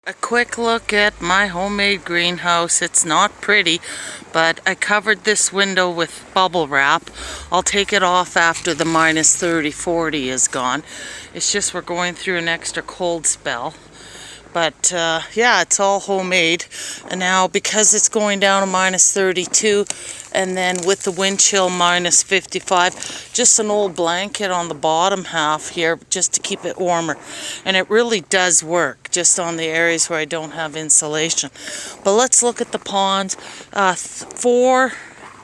A quick look at my homemade greenhouse. It's not pretty, but I covered this window with bubble wrap. I'll take it off after the minus 30, 40 is gone. It's just we're going through an extra cold spell. But yeah, it's all homemade. And now because it's going down to minus 32 and then with the wind chill minus 55, just an old blanket on the bottom half here just to keep it warmer. And it really does work just on the areas where I don't have insulation. But let's look at the ponds. 4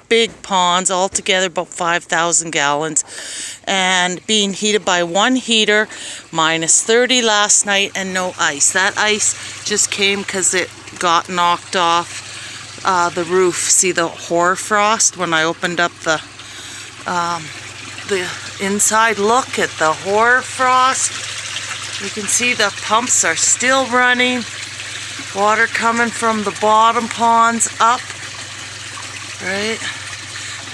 big ponds, all together about 5,000 gallons, and being heated by one heater, minus 30 last night, and no ice. That ice just came because it got knocked off the roof. See the hoarfrost when I opened up the inside? Look at the hoarfrost. You can see the pumps are still running. Water coming from the bottom ponds up. Right,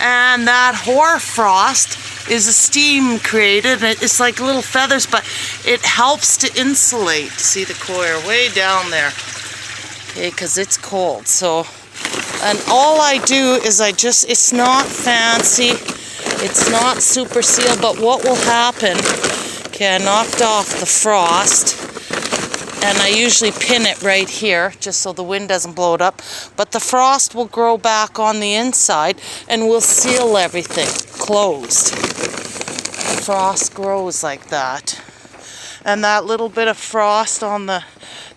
and that hoarfrost is a steam created. It's like little feathers, but it helps to insulate. See the coir way down there, okay, because it's cold. So, and all I do is it's not fancy, it's not super sealed, but what will happen, okay, I knocked off the frost. And I usually pin it right here, just so the wind doesn't blow it up. But the frost will grow back on the inside, and we'll seal everything closed. The frost grows like that. And that little bit of frost on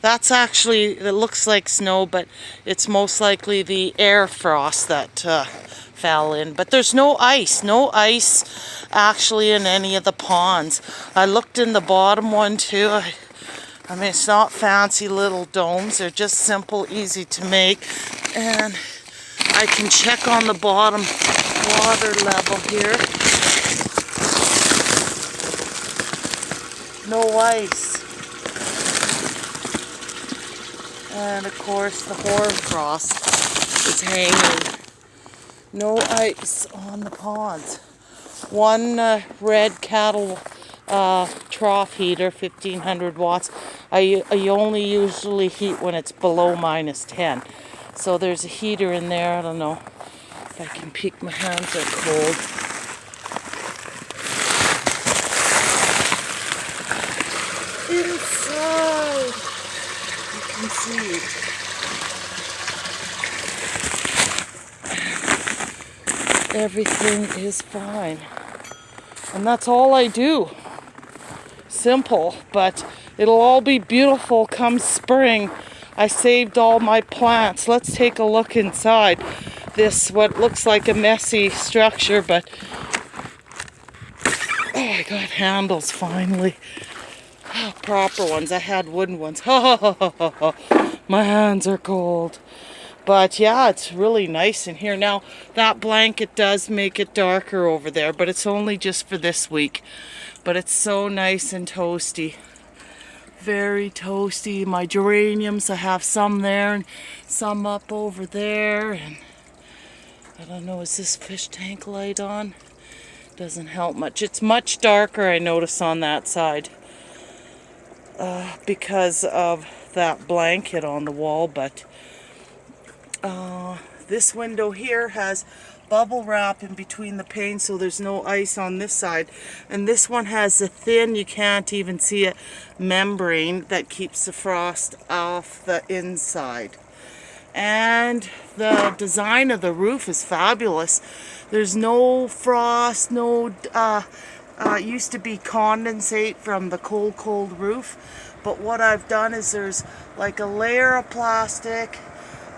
that's actually, it looks like snow, but it's most likely the air frost that fell in. But there's no ice actually in any of the ponds. I looked in the bottom one too. I mean, it's not fancy little domes. They're just simple, easy to make. And I can check on the bottom water level here. No ice. And of course, the hoarfrost is hanging. No ice on the ponds. One red cattle trough heater, 1500 watts. I only usually heat when it's below minus 10. So there's a heater in there. I don't know if I can peek. My hands are cold. Inside, you can see it. Everything is fine. And that's all I do. Simple, but it'll all be beautiful come spring. I saved all my plants. Let's take a look inside this, what looks like a messy structure, but oh, I got handles finally. Oh, proper ones. I had wooden ones. My hands are cold. But yeah, it's really nice in here. Now, that blanket does make it darker over there, but it's only just for this week. But it's so nice and toasty. Very toasty. My geraniums, I have some there and some up over there. And I don't know, is this fish tank light on? Doesn't help much. It's much darker, I notice, on that side. Because of that blanket on the wall, but this window here has bubble wrap in between the panes, so there's no ice on this side. And this one has a thin, you can't even see it, membrane that keeps the frost off the inside. And the design of the roof is fabulous. There's no frost, no it used to be condensate from the cold roof, but what I've done is there's like a layer of plastic,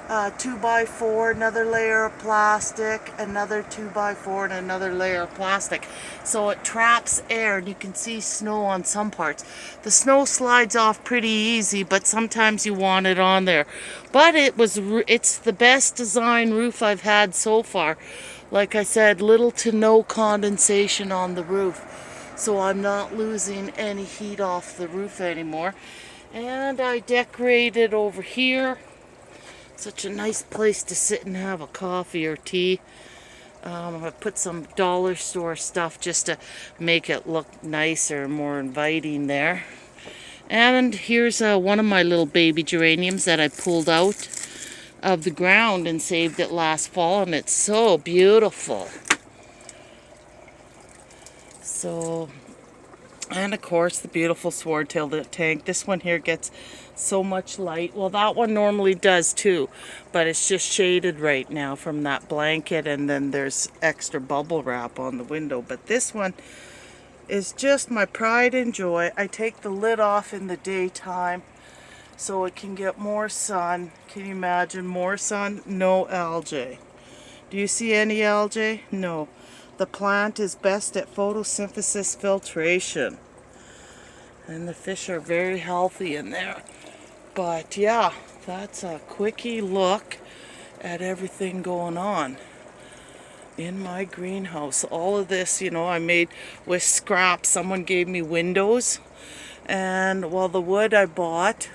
2x4, another layer of plastic, another 2x4, and another layer of plastic. So it traps air, and you can see snow on some parts. The snow slides off pretty easy, but sometimes you want it on there. But it's the best design roof I've had so far. Like I said, little to no condensation on the roof. So I'm not losing any heat off the roof anymore. And I decorated over here. Such a nice place to sit and have a coffee or tea. I put some dollar store stuff just to make it look nicer, more inviting there. And here's one of my little baby geraniums that I pulled out of the ground and saved it last fall, and it's so beautiful. So, and of course the beautiful swordtail tank. This one here gets so much light. Well, that one normally does too, but it's just shaded right now from that blanket, and then there's extra bubble wrap on the window. But this one is just my pride and joy. I take the lid off in the daytime so it can get more sun. Can you imagine more sun? No algae. Do you see any algae? No. The plant is best at photosynthesis filtration. And the fish are very healthy in there. But yeah, that's a quickie look at everything going on in my greenhouse. All of this, you know, I made with scraps. Someone gave me windows, and well, the wood I bought,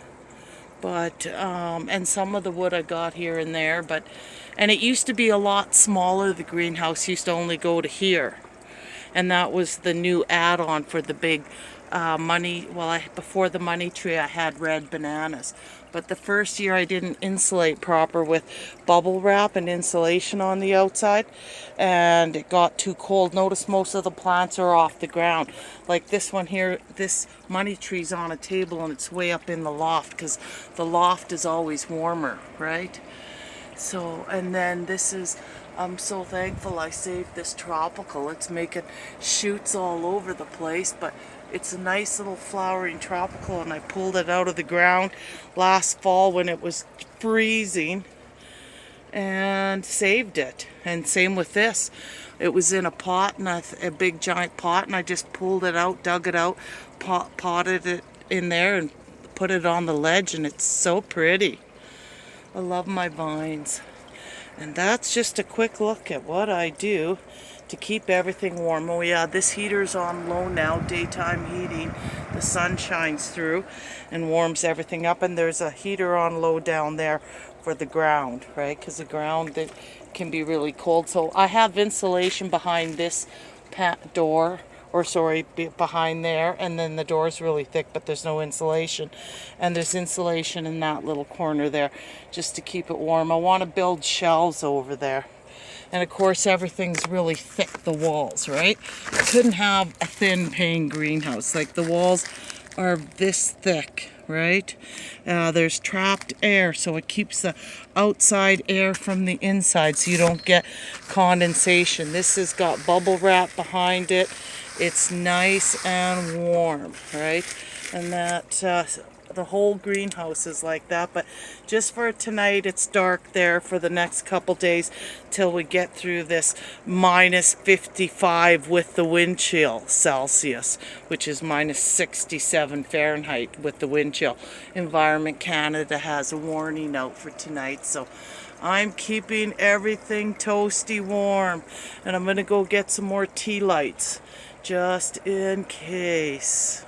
but and some of the wood I got here and there, but and it used to be a lot smaller. The greenhouse used to only go to here, and that was the new add-on for the big money. Well, before the money tree I had red bananas, but the first year I didn't insulate proper with bubble wrap and insulation on the outside, and it got too cold. Notice most of the plants are off the ground. Like this one here, this money tree's on a table and it's way up in the loft because the loft is always warmer, right? So, and then this is, I'm so thankful I saved this tropical. It's making shoots all over the place, but it's a nice little flowering tropical, and I pulled it out of the ground last fall when it was freezing and saved it. And same with this. It was in a pot, and a big giant pot, and I just pulled it out, dug it out, potted it in there and put it on the ledge, and it's so pretty. I love my vines. And that's just a quick look at what I do to keep everything warm. Oh yeah, this heater's on low now, daytime heating. The sun shines through and warms everything up, and there's a heater on low down there for the ground, right? Because the ground, it can be really cold. So I have insulation behind this door, or sorry, behind there, and then the door's really thick, but there's no insulation. And there's insulation in that little corner there just to keep it warm. I want to build shelves over there. And of course everything's really thick, the walls, right? I couldn't have a thin pane greenhouse. Like the walls are this thick, right? There's trapped air, so it keeps the outside air from the inside so you don't get condensation. This has got bubble wrap behind it. It's nice and warm, right? And that the whole greenhouse is like that, but just for tonight it's dark there for the next couple days till we get through this minus 55 with the wind chill Celsius, which is minus 67 Fahrenheit with the wind chill. Environment Canada has a warning out for tonight, so I'm keeping everything toasty warm, and I'm gonna go get some more tea lights just in case.